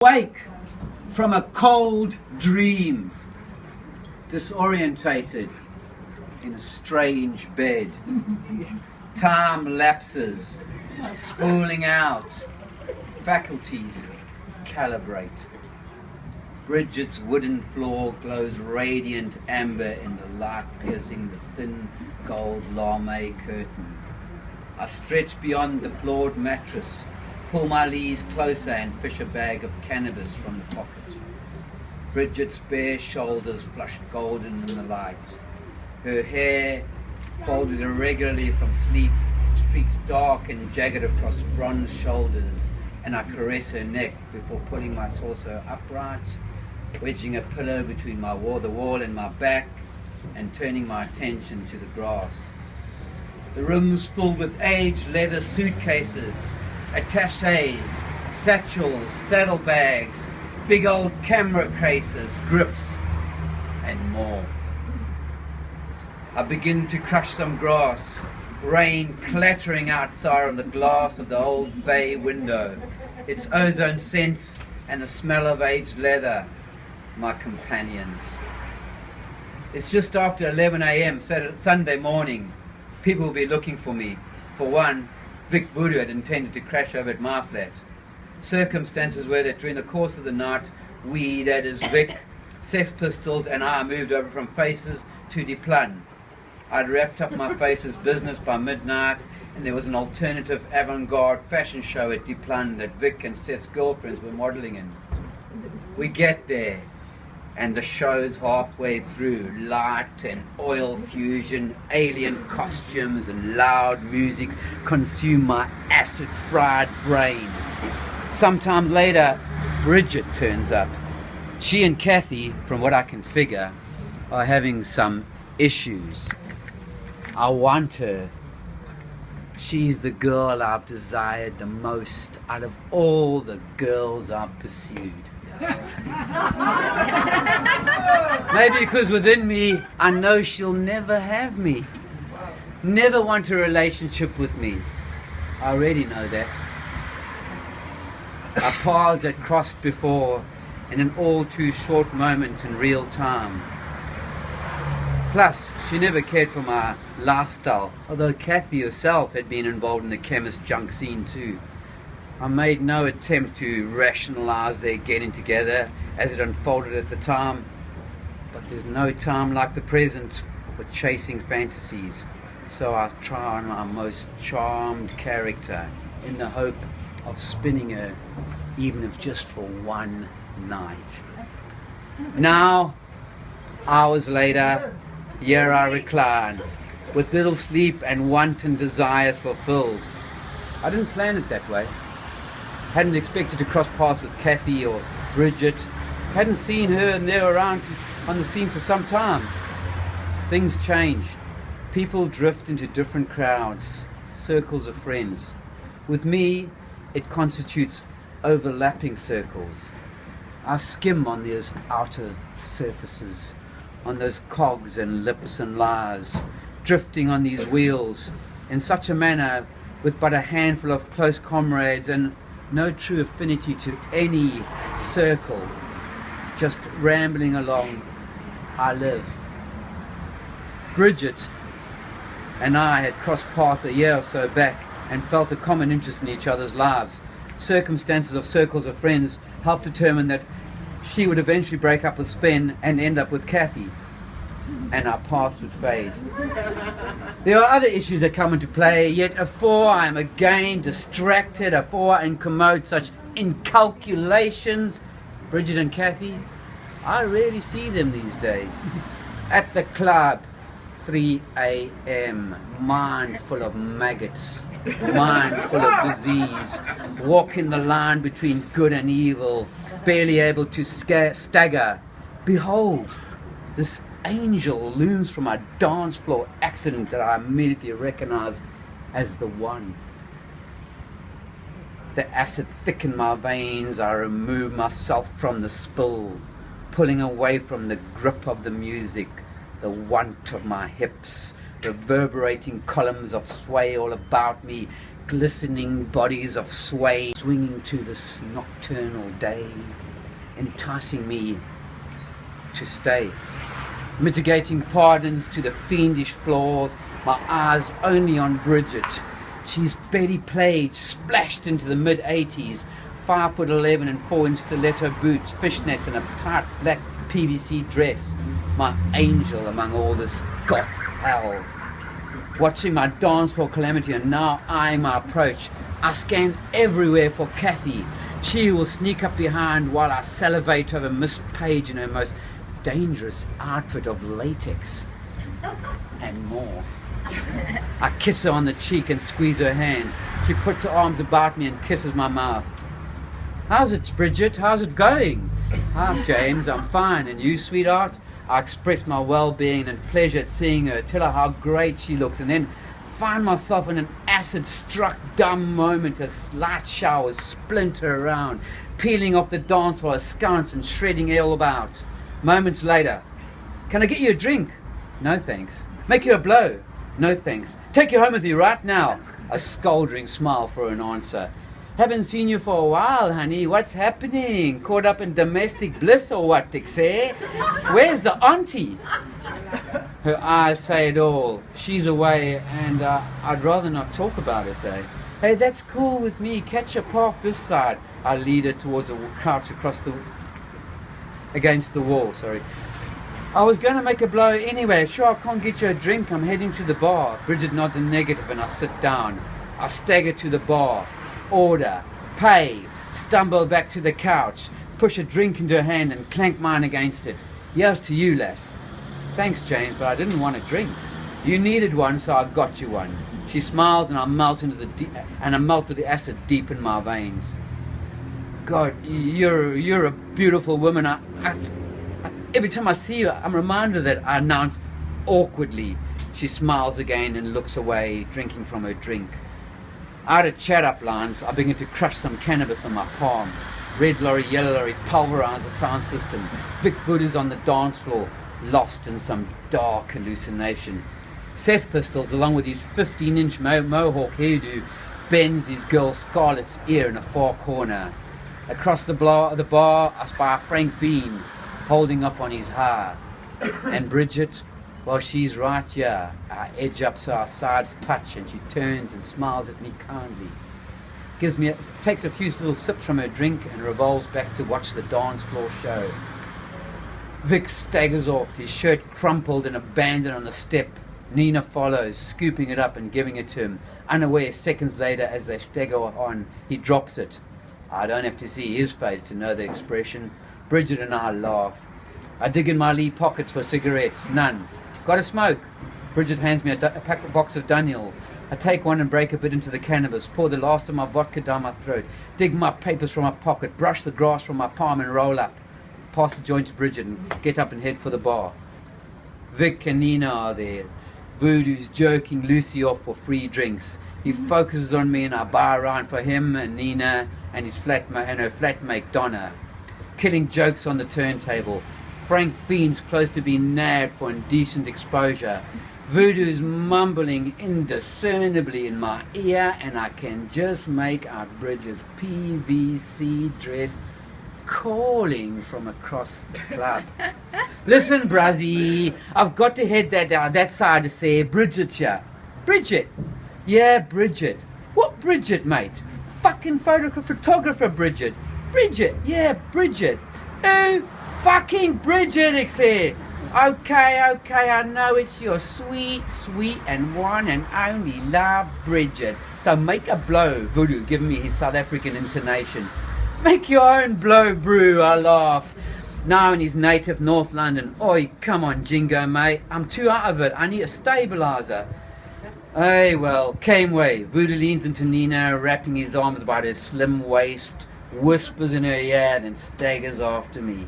Wake from a cold dream, disorientated in a strange bed. Time lapses, spooling out, faculties calibrate. Bridget's wooden floor glows radiant amber in the light piercing the thin gold lame curtain. I stretch beyond the floored mattress, pull my knees closer and fish a bag of cannabis from the pocket. Bridget's bare shoulders flushed golden in the light. Her hair, folded irregularly from sleep, streaks dark and jagged across bronze shoulders, and I caress her neck before putting my torso upright, wedging a pillow between the wall and my back, and turning my attention to the grass. The room's filled with aged leather suitcases, attachés, satchels, saddlebags, big old camera cases, grips, and more. I begin to crush some grass, rain clattering outside on the glass of the old bay window, its ozone scents and the smell of aged leather, my companions. It's just after 11 a.m. Sunday morning. People will be looking for me. For one, Vic Voodoo had intended to crash over at my flat. Circumstances were that during the course of the night, we, that is Vic, Sex Pistols and I moved over from Faces to Deplan. I'd wrapped up my Faces business by midnight, and there was an alternative avant-garde fashion show at Deplan that Vic and Seth's girlfriends were modelling in. We get there, and the show's halfway through. Light and oil fusion, alien costumes and loud music consume my acid-fried brain. Sometime later, Bridget turns up. She and Kathy, from what I can figure, are having some issues. I want her. She's the girl I've desired the most out of all the girls I've pursued. Maybe because within me I know she'll never have me, never want a relationship with me. I already know that. Our paths had crossed before in an all too short moment in real time. Plus, she never cared for my lifestyle, although Kathy herself had been involved in the chemist junk scene too. I made no attempt to rationalize their getting together as it unfolded at the time, but there's no time like the present for chasing fantasies, so I try on my most charmed character in the hope of spinning her, even if just for one night. Now, hours later, here I recline, with little sleep and wanton desires fulfilled. I didn't plan it that way. Hadn't expected to cross paths with Kathy or Bridget. Hadn't seen her and they're around on the scene for some time. Things change. People drift into different crowds, circles of friends. With me, it constitutes overlapping circles. I skim on those outer surfaces, on those cogs and lips and lies, drifting on these wheels in such a manner with but a handful of close comrades and no true affinity to any circle, just rambling along, I live. Bridget and I had crossed paths a year or so back and felt a common interest in each other's lives. Circumstances of circles of friends helped determine that she would eventually break up with Sven and end up with Kathy, and our paths would fade. There are other issues that come into play, yet afore I am again distracted, afore I incommode such incalculations, Bridget and Kathy, I rarely see them these days. At the club, 3 a.m., mind full of maggots, mind full of disease, walking the line between good and evil, barely able to stagger. Behold, this angel looms from a dance floor accident that I immediately recognize as the one. The acid thickened my veins. I remove myself from the spill, pulling away from the grip of the music, the want of my hips, reverberating columns of sway all about me, glistening bodies of sway swinging to this nocturnal day, enticing me to stay. Mitigating pardons to the fiendish flaws, my eyes only on Bridget. She's Betty Page, splashed into the mid-80s, 5'11" and 4-inch stiletto boots, fishnets and a tight black PVC dress. My angel among all this goth hell. Watching my dance floor calamity and now eyeing my approach, I scan everywhere for Kathy. She will sneak up behind while I salivate over Miss Page in her most dangerous outfit of latex and more. I kiss her on the cheek and squeeze her hand. She puts her arms about me and kisses my mouth. How's it, Bridget? How's it going? Hi, James. I'm fine. And you, sweetheart? I express my well-being and pleasure at seeing her, tell her how great she looks, and then find myself in an acid-struck dumb moment as light showers splinter around, peeling off the dance floor askance and shredding all about. Moments later, can I get you a drink? No thanks. Make you a blow? No thanks. Take you home with you right now? A scolding smile for an answer. Haven't seen you for a while, honey. What's happening? Caught up in domestic bliss or what, eh? Where's the auntie? Her eyes say it all. She's away and I'd rather not talk about it, eh? Hey, that's cool with me. Catch a park this side. I lead her towards a couch against the wall, sorry. I was going to make a blow anyway. Sure, I can't get you a drink. I'm heading to the bar. Bridget nods a negative and I sit down. I stagger to the bar. Order, pay, stumble back to the couch, push a drink into her hand and clank mine against it. Here's to you, lass. Thanks, James, but I didn't want a drink. You needed one, so I got you one. She smiles and I melt with the acid deep in my veins. God, you're a beautiful woman. Every time I see you, I'm reminded that I announce awkwardly. She smiles again and looks away, drinking from her drink. Out of chat-up lines, I begin to crush some cannabis on my palm. Red lorry, yellow lorry, pulverize the sound system. Vic Voodoo's on the dance floor, lost in some dark hallucination. Seth Pistols, along with his 15-inch mohawk hairdo, bends his girl Scarlett's ear in a far corner. Across the bar, I spy Frank Bean, holding up on his hair. And Bridget, well, she's right here. I edge up so our sides touch and she turns and smiles at me kindly. Takes a few little sips from her drink and revolves back to watch the dance floor show. Vic staggers off, his shirt crumpled and abandoned on the step. Nina follows, scooping it up and giving it to him. Unaware, seconds later, as they stagger on, he drops it. I don't have to see his face to know the expression. Bridget and I laugh. I dig in my lee pockets for cigarettes. None. Got a smoke? Bridget hands me a box of Daniel. I take one and break a bit into the cannabis, pour the last of my vodka down my throat, dig my papers from my pocket, brush the grass from my palm and roll up. Pass the joint to Bridget and get up and head for the bar. Vic and Nina are there. Voodoo's jerking Lucy off for free drinks. He focuses on me and I buy a round for him and Nina and her flatmate Donna. Killing jokes on the turntable. Frank Bean's close to being nabbed for indecent exposure. Voodoo's mumbling indiscernibly in my ear and I can just make out Bridget's PVC dress calling from across the club. Listen, Brazzy, I've got to head that side to say Bridget's here. Bridget? Yeah, Bridget. What Bridget, mate? Fucking photographer Bridget. Bridget, yeah, Bridget. Oh, fucking Bridget, I said. Okay, I know it's your sweet and one and only love, Bridget. So make a blow, Voodoo, giving me his South African intonation. Make your own blow, brew, I laugh. Now in his native North London. Oi, come on, Jingo, mate. I'm too out of it. I need a stabilizer. Hey, well, came way. Voodoo leans into Nina, wrapping his arms about her slim waist, whispers in her ear, then staggers after me.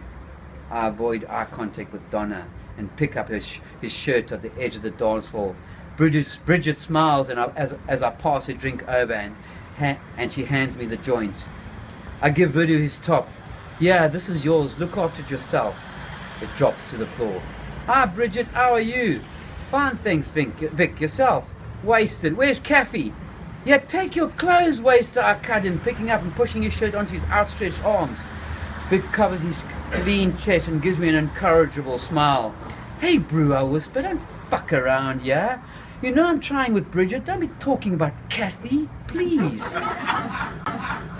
I avoid eye contact with Donna and pick up his shirt at the edge of the dance floor. Bridget smiles and as I pass her drink over and she hands me the joint. I give Voodoo his top. Yeah, this is yours. Look after it yourself. It drops to the floor. Hi, Bridget. How are you? Fine, thanks, Vic. Yourself? Wasted. Where's Kathy? Yeah, take your clothes, waster, I cut in, picking up and pushing his shirt onto his outstretched arms. Vic covers his clean chest and gives me an encourageable smile. Hey, Brew, I whisper, don't fuck around, yeah? You know I'm trying with Bridget. Don't be talking about Kathy, please.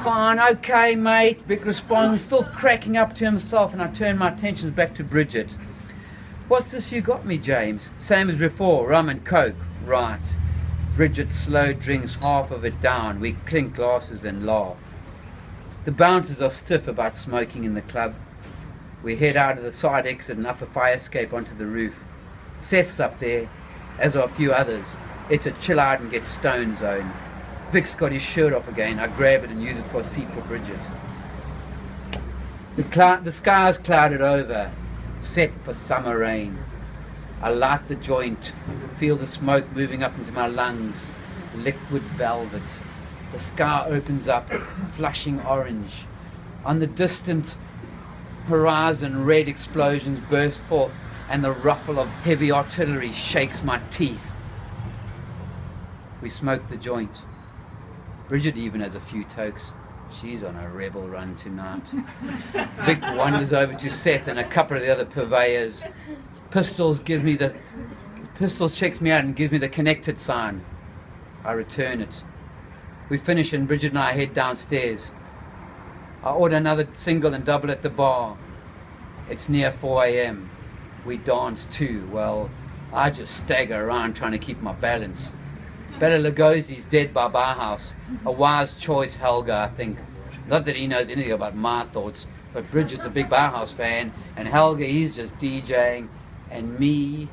Fine, okay, mate, Vic responds, still cracking up to himself, and I turn my attentions back to Bridget. What's this you got me, James? Same as before, rum and coke. Right. Bridget slow drinks half of it down. We clink glasses and laugh. The bouncers are stiff about smoking in the club. We head out of the side exit and up a fire escape onto the roof. Seth's up there, as are a few others. It's a chill out and get stoned zone. Vic's got his shirt off again. I grab it and use it for a seat for Bridget. The sky's clouded over, set for summer rain. I light the joint, feel the smoke moving up into my lungs, liquid velvet. The sky opens up, flushing orange. On the distant horizon, red explosions burst forth, and the ruffle of heavy artillery shakes my teeth. We smoke the joint. Bridget even has a few tokes. She's on a rebel run tonight. Vic wanders over to Seth and a couple of the other purveyors. Pistols checks me out and gives me the connected sign. I return it. We finish and Bridget and I head downstairs. I order another single and double at the bar. It's near 4 a.m. We dance too. Well, I just stagger around trying to keep my balance. Bela Lugosi's dead by Bauhaus. A wise choice, Helga, I think. Not that he knows anything about my thoughts, but Bridget's a big Bauhaus fan, and Helga, he's just DJing. And me,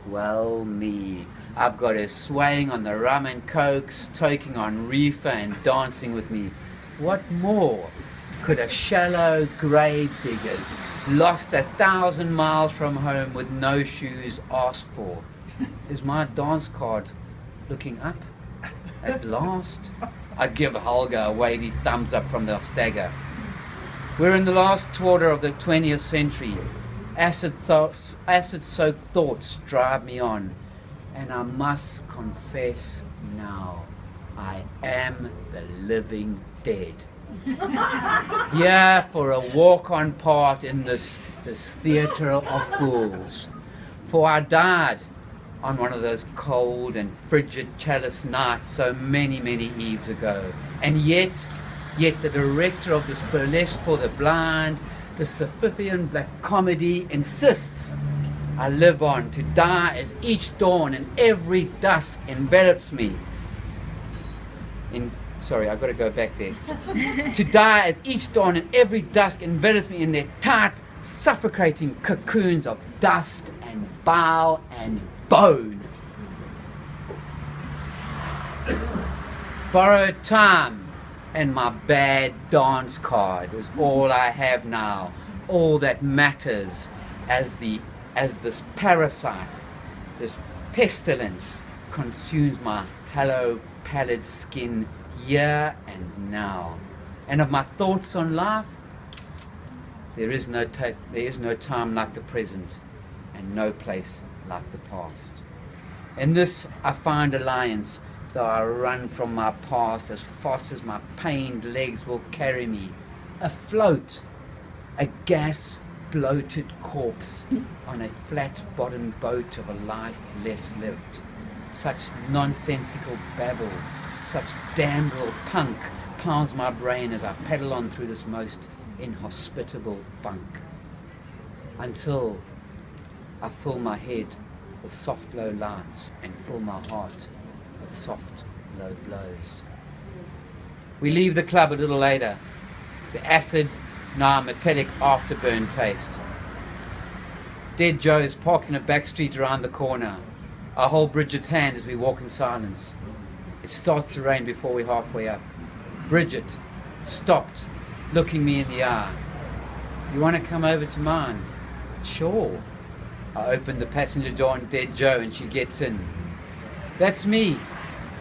well, me. I've got her swaying on the rum and cokes, toking on reefer and dancing with me. What more could a shallow grave diggers, lost 1,000 miles from home with no shoes, ask for? Is my dance card looking up at last? I give Helga a wavy thumbs up from the stagger. We're in the last quarter of the 20th century. Acid-soaked thoughts drive me on, and I must confess now, I am the living dead. Yeah, for a walk-on part in this theatre of fools. For I died on one of those cold and frigid chalice nights so many, many eves ago. And yet the director of this burlesque for the blind, the Sophistian black comedy, insists I live on, to die as each dawn and every dusk envelops me. Sorry, I've got to go back there. To die as each dawn and every dusk envelops me in their tight, suffocating cocoons of dust and bile and bone. Borrowed time and my bad dance card is all I have now, all that matters as this parasite, this pestilence consumes my hollow, pallid skin here and now. And of my thoughts on life, there is no time like the present, and no place like the past. In this I find alliance, though I run from my past as fast as my pained legs will carry me, afloat, a gas-bloated corpse on a flat-bottomed boat of a life less lived. Such nonsensical babble, such damned little punk pounds my brain as I paddle on through this most inhospitable funk, until I fill my head with soft low lights and fill my heart with soft low blows. We leave the club a little later, the acid, now metallic afterburn taste. Dead Joe is parked in a back street around the corner. I hold Bridget's hand as we walk in silence. It starts to rain before we're halfway up. Bridget, stopped, looking me in the eye. You want to come over to mine? Sure. I open the passenger door on Dead Joe and she gets in. That's me.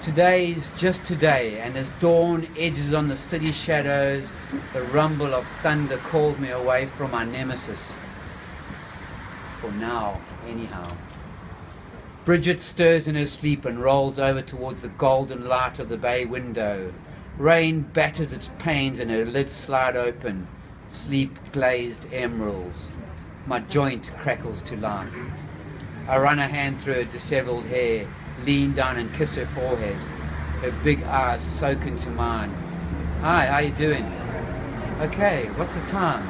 Today's just today, and as dawn edges on the city shadows, the rumble of thunder calls me away from my nemesis. For now, anyhow. Bridget stirs in her sleep and rolls over towards the golden light of the bay window. Rain batters its panes and her lids slide open. Sleep glazed emeralds. My joint crackles to life. I run a hand through her disheveled hair, lean down and kiss her forehead. Her big eyes soak into mine. Hi, how you doing? Okay, what's the time?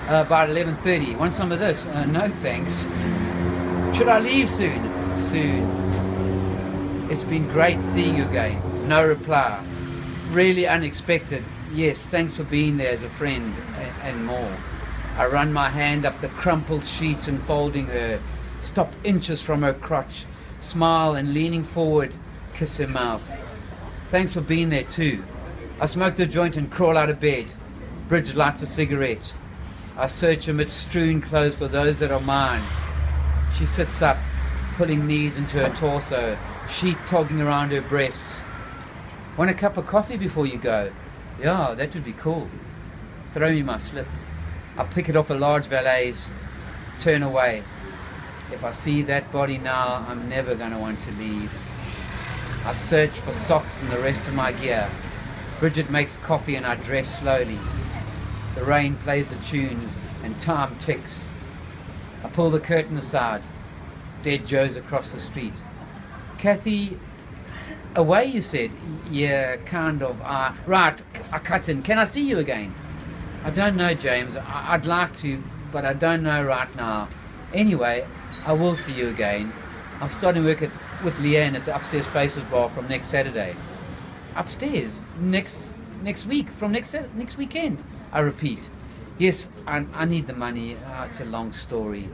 About 11:30. Want some of this? No, thanks. Should I leave soon? Soon. It's been great seeing you again. No reply. Really unexpected. Yes, thanks for being there as a friend, and more. I run my hand up the crumpled sheets enfolding her, stop inches from her crotch, smile and leaning forward, kiss her mouth. Thanks for being there too. I smoke the joint and crawl out of bed. Bridget lights a cigarette. I search amidst strewn clothes for those that are mine. She sits up, pulling knees into her torso, sheet togging around her breasts. Want a cup of coffee before you go? Yeah, that would be cool. Throw me my slip. I pick it off a large valet's, turn away. If I see that body now, I'm never going to want to leave. I search for socks and the rest of my gear. Bridget makes coffee and I dress slowly. The rain plays the tunes and time ticks. I pull the curtain aside. Dead Joe's across the street. Kathy, away you said? Yeah, kind of. Right, I cut in. Can I see you again? I don't know, James. I'd like to, but I don't know right now. Anyway, I will see you again. I'm starting work with Leanne at the Upstairs Faces Bar from next Saturday. Upstairs? Next week? From next weekend? I repeat. Yes, I need the money. It's a long story.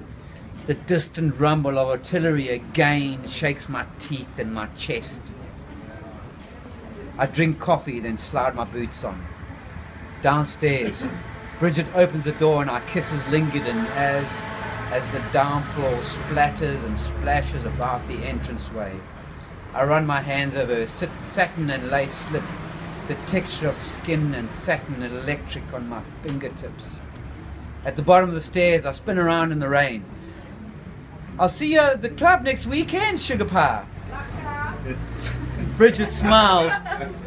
The distant rumble of artillery again shakes my teeth and my chest. I drink coffee, then slide my boots on. Downstairs, Bridget opens the door and our kisses lingered in as the downpour splatters and splashes about the entranceway. I run my hands over her satin and lace slip, the texture of skin and satin and electric on my fingertips. At the bottom of the stairs, I spin around in the rain. I'll see you at the club next weekend, sugar pie. Bridget smiles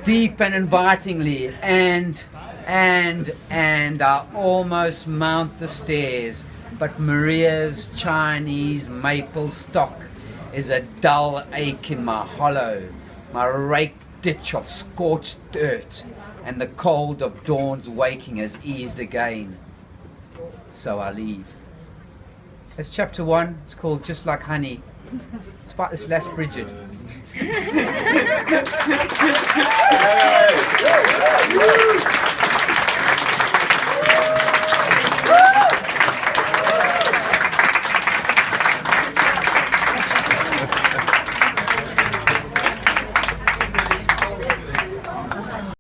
deep and invitingly, and I almost mount the stairs, but Maria's Chinese maple stock is a dull ache in my hollow, my raked ditch of scorched dirt, and the cold of dawn's waking has eased again. So I leave. It's chapter 1. It's called Just Like Honey. It's about this last Bridget.